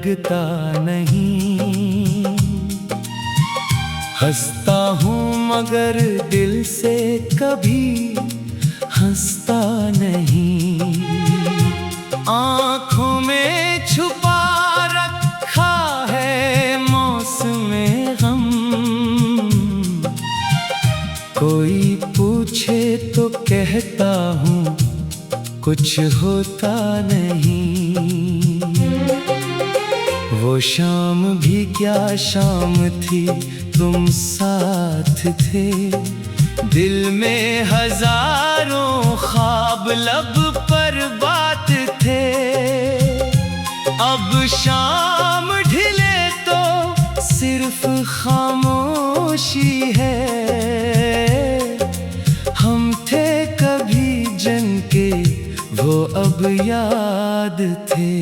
लगता नहीं। हंसता हूँ मगर दिल से कभी हंसता नहीं। आँखों में छुपा रखा है मौसमे गम, कोई पूछे तो कहता हूँ कुछ होता नहीं। वो शाम भी क्या शाम थी, तुम साथ थे। दिल में हजारों ख्वाब लब पर बात थे। अब शाम ढले तो सिर्फ खामोशी है। हम थे कभी जन के, वो अब याद थे।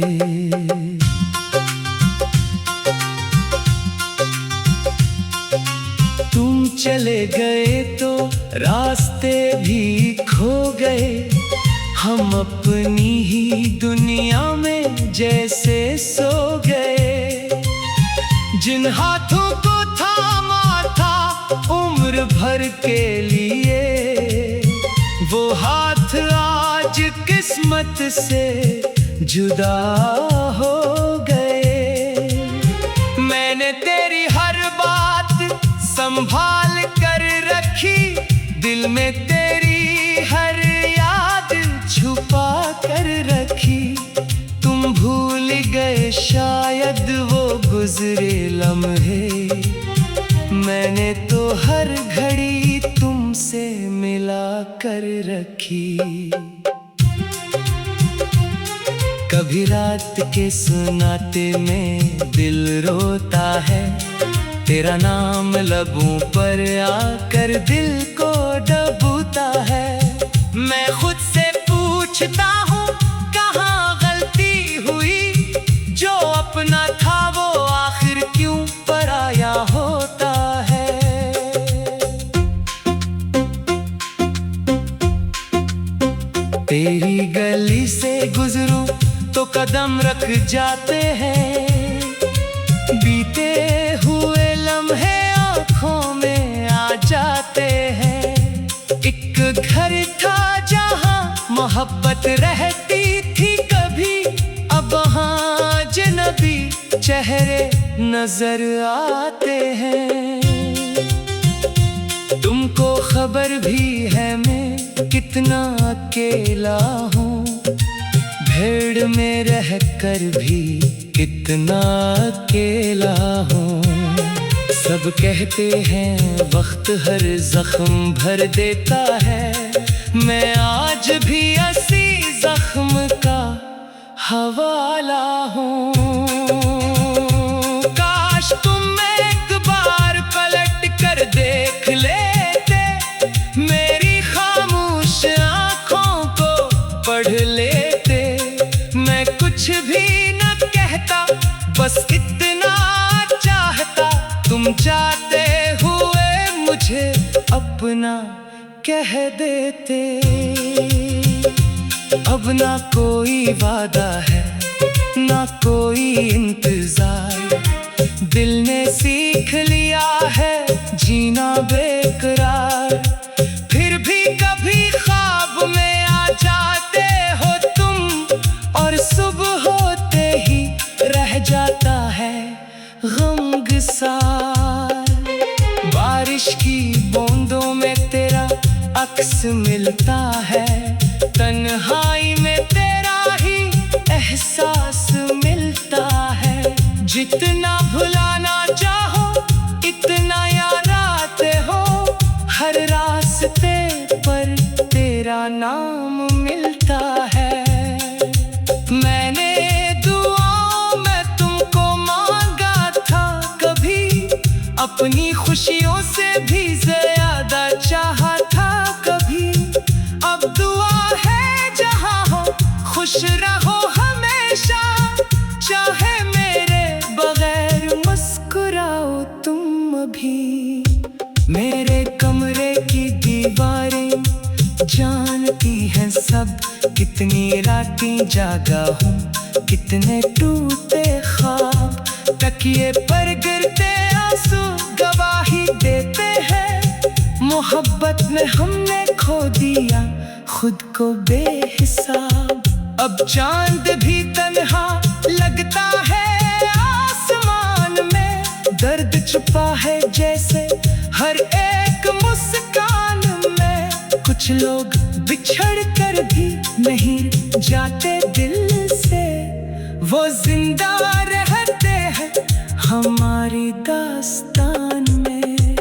तुम चले गए तो रास्ते भी खो गए। हम अपनी ही दुनिया में जैसे सो गए। जिन हाथों को थामा था उम्र भर के लिए, वो हाथ आज किस्मत से जुदा हो गए। मैंने तेरी हर बात संभाल कर रखी, दिल में तेरी हर याद छुपा कर रखी। तुम भूल गए शायद वो गुजरे लम्हे, मैंने तो हर घड़ी तुमसे मिला कर रखी। कभी रात के सुनाते में दिल रोता है। तेरा नाम लबों पर आकर दिल को डूबता है। मैं खुद से पूछता हूँ कहाँ गलती हुई, जो अपना था वो आखिर क्यों पराया होता है। तेरी गली से गुजरूं तो कदम रख जाते हैं। बीते हुए लम्हे आँखों में आ जाते हैं। एक घर था जहाँ मोहब्बत रहती थी कभी, अब वहाँ अजनबी चेहरे नजर आते हैं। तुमको खबर भी है मैं कितना अकेला हूँ, भीड़ में रहकर भी कितना अकेला हूँ। सब कहते हैं वक्त हर जख्म भर देता है, मैं आज भी ऐसी जख्म का हवाला हूँ। काश तुम एक बार पलट कर देख लेते, मेरी खामोश आँखों को पढ़ लेते। मैं कुछ भी न कहता, बस इतना चाहता, तुम चाहते हुए मुझे अपना कह देते। अब ना कोई वादा है ना कोई इंतजार, दिल ने सीख लिया है जीना बेकरार। फिर भी कभी ख्वाब में आ जाते हो तुम, और सुबह होते ही रह जाता है गमगसार। बारिश की बूंदों में तेरा अक्स मिलता है, तन्हाई में तेरा ही एहसास मिलता है। जितना भुलाना चाहो इतना याद आते हो, हर रास्ते पर तेरा नाम मिलता है। मैंने दुआओं में तुमको मांगा था कभी, अपनी खुशियों से भी ज्यादा चाहा था कभी। अब दुआ है जहाँ हो खुश रहो हमेशा, चाहे मेरे बगैर मुस्कुराओ तुम अभी। मेरे कमरे की दीवारें जानती हैं सब, कितनी रातें जागा हूँ, कितने टूटे ख्वाब। तकिए पर गिरते आंसू गवाही देते हैं। मोहब्बत में हमने खो दिया खुद को बेहिसाब। अब चांद भी तन्हा लगता है आसमान में। दर्द छुपा है जैसे हर एक मुस्कान में। कुछ लोग बिछड़ कर भी नहीं जाते दिल से, वो जिंदा रहते हैं हमारी दास्तान में।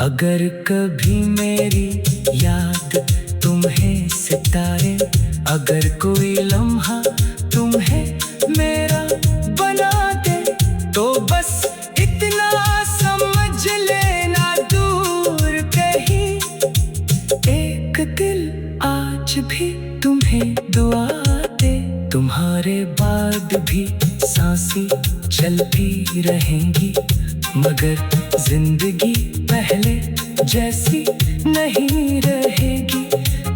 अगर कभी मेरी याद तुम्हें सितारे, अगर कोई लम्हा तुम्हें मेरा बना दे, तो बस इतना समझ लेना दूर कहीं एक दिल आज भी तुम्हें दुआ दे। तुम्हारे बाद भी सांसें चलती रहेंगी, मगर जिंदगी पहले जैसी नहीं रहेगी।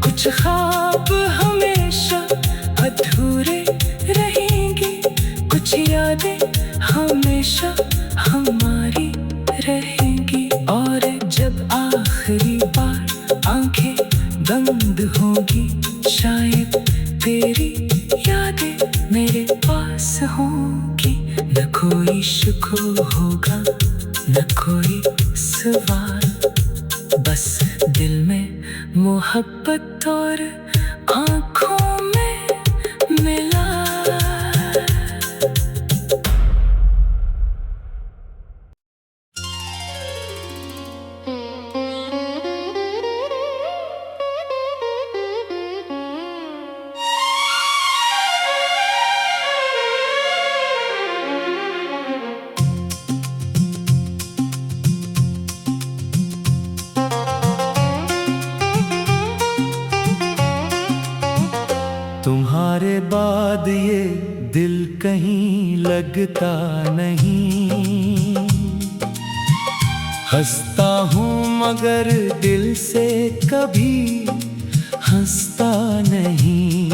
कुछ ख्वाब हमेशा अधूरे रहेंगे, कुछ यादें हमेशा हमारी रहेंगी। और जब आखिरी बार आंखें बंद होंगी, शायद तेरी यादें मेरे पास होंगी। न कोई शुक्र होगा न कोई सवाल, बस दिल में मोहब्बत और आँखों में मिला। तुम्हारे बाद ये दिल कहीं लगता नहीं। हंसता हूँ मगर दिल से कभी हंसता नहीं।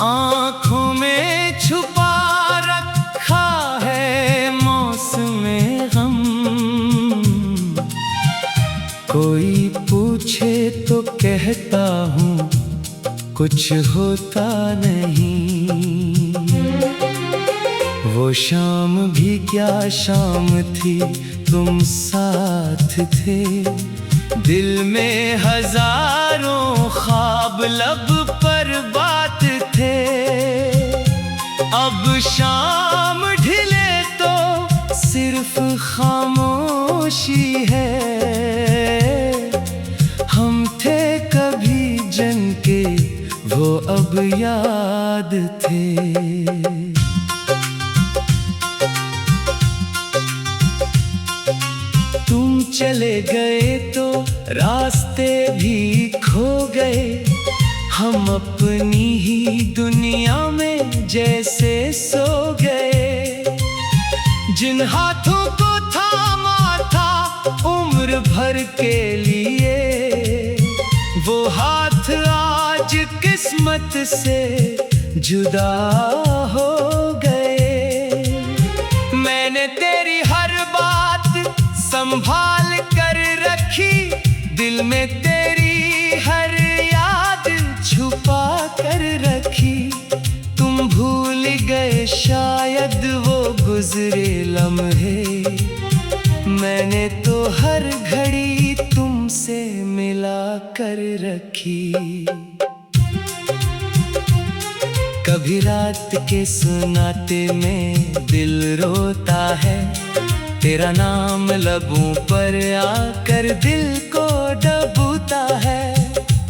आँखों में छुपा रखा है मौसमे गम, कोई पूछे तो कहता हूँ कुछ होता नहीं। वो शाम भी क्या शाम थी, तुम साथ थे। दिल में हजारों ख्वाब लब पर बात थे। अब शाम ढले तो सिर्फ खामोशी है। हम थे कभी जन के वो अब याद थे। तुम चले गए तो रास्ते भी खो गए। हम अपनी ही दुनिया में जैसे सो गए। जिन हाथों को थामा था उम्र भर के लिए, वो हाथ आज किस्मत से जुदा हो गए। मैंने तेरी हर बात संभाल कर रखी, दिल में तेरी हर याद छुपा कर रखी। तुम भूल गए शायद वो गुजरे लम्हे, मैंने तो हर घड़ी तुमसे मिला कर रखी। कभी रात के सुनाते में दिल रोता है, तेरा नाम लबों पर आकर दिल को डबूता है।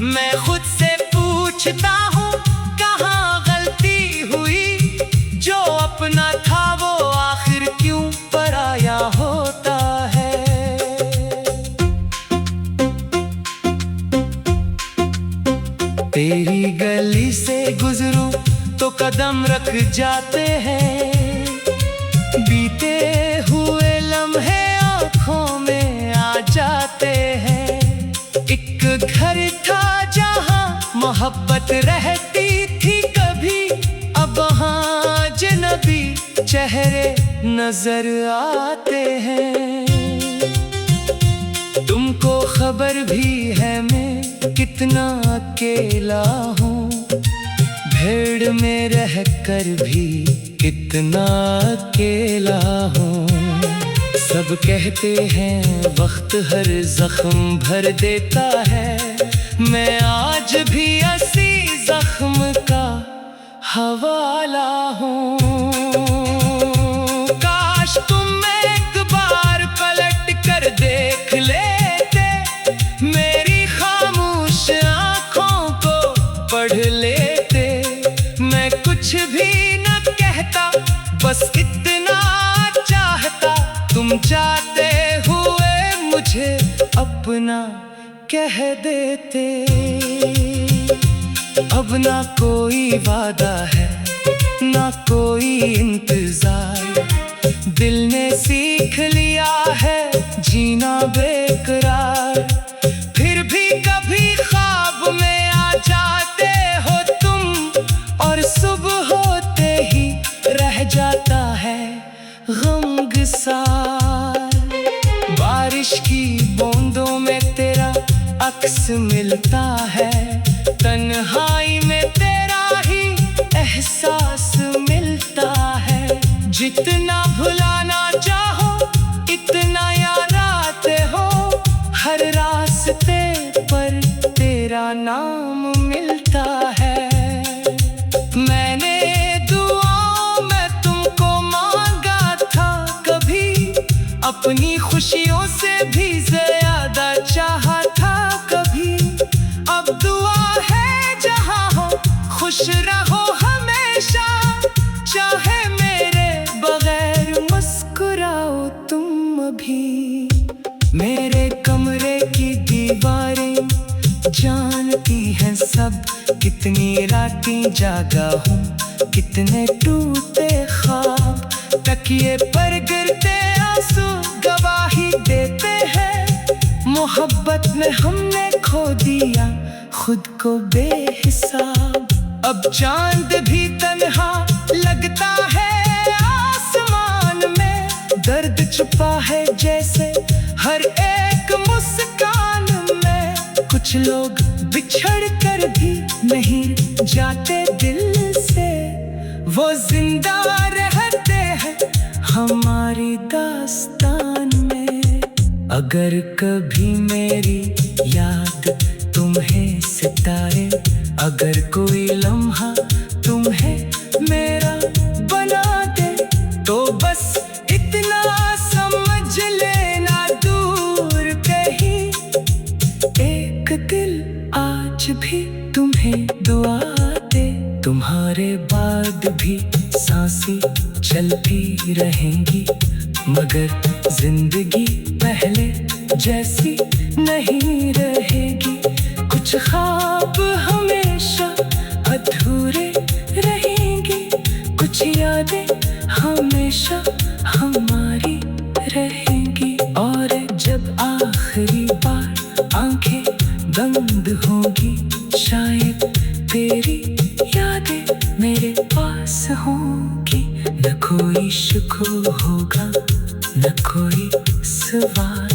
मैं खुद से पूछता हूँ कहाँ गलती हुई, जो अपना था वो आखिर क्यों पराया होता है। तेरी गली से गुजरूं तो कदम रख जाते हैं, बीते हुए लम्हे आँखों में आ जाते हैं। एक घर था जहाँ मोहब्बत रहती थी कभी, अब वहाँ अजनबी चेहरे नजर आते हैं। तुमको खबर भी है मैं कितना अकेला हूँ, भीड़ में रहकर भी कितना अकेला हूँ। सब कहते हैं वक्त हर जख्म भर देता है, मैं आज भी ऐसी जख्म का हवाला हूँ। काश तुम एक बार पलट कर देख लेते, मेरी खामोश आँखों को पढ़ लेते। मैं कुछ भी न कहता, बस इतना चाहता, तुम चाहते हुए मुझे अपना कह देते। अब ना कोई वादा है, ना कोई इंतजार, दिल ने सीख लिया है जीना बेकरार। फिर भी कभी ख्वाब में आ जाते हो तुम, और सुबह होते ही रह जाता है गमगसार। बारिश की बूंदों में तेरा अक्स मिलता है, तन्हाई में तेरा ही एहसास मिलता है। जितना भुलाना चाहो इतना याद आते हो, हर रास्ते पर तेरा नाम मिलता है। मैंने दुआओं में तुमको मांगा था कभी, अपनी खुशियों से भी ज्यादा चाहा था कभी। अब दुआ है जहाँ हो खुश रहो हमेशा, चाहे मेरे बगैर मुस्कुराओ तुम अभी। मेरे कमरे की दीवारें जानती हैं सब, कितनी रातें जागा हूँ, कितने टूटे ख्वाब। तकिए पर गिरते आंसू गवाही देते हैं, मोहब्बत में हमने खो दिया खुद को बेहिसाब। अब चांद भी तन्हा लगता है आसमान में, दर्द छुपा है जैसे हर एक मुस्कान में। कुछ लोग बिछड़ कर भी नहीं जाते दिल से, वो जिंदा रहते हैं हमारी दास्तान में। अगर कभी मेरी याद तुम्हें सताए, अगर कोई लम्हा तुम्हें मेरा बना दे, तो बस इतना समझ लेना दूर कहीं एक दिल आज भी तुम्हें दुआ दे। तुम्हारे बाद भी सांसें चलती रहेंगी, मगर जिंदगी पहले जैसी नहीं रहेगी। कुछ ख्वाब हमेशा अधूरे रहेंगे, कुछ यादें हमेशा हमारी रहेंगी। और जब आखिरी बार आंखें बंद होगी, शायद तेरी यादें मेरे पास होंगी। न कोई शुक्र होगा, न कोई सवाल,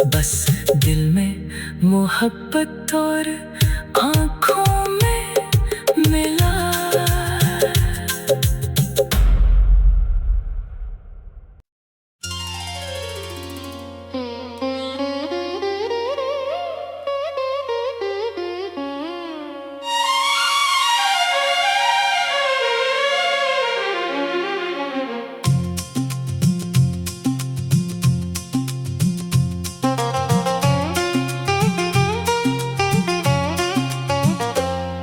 बस दिल में मोहब्बत और आँखों में मिला।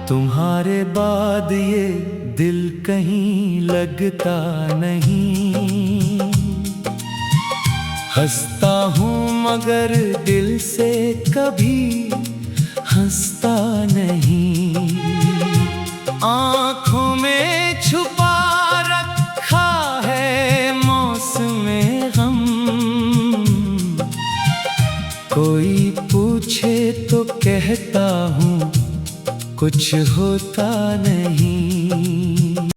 तुम्हारे बाद ये दिल कहीं लगता नहीं, हंसता हूँ मगर दिल से कभी हंसता नहीं। आँखों में छुपा रखा है मौसमे गम, कोई पूछे तो कहता हूँ कुछ होता नहीं।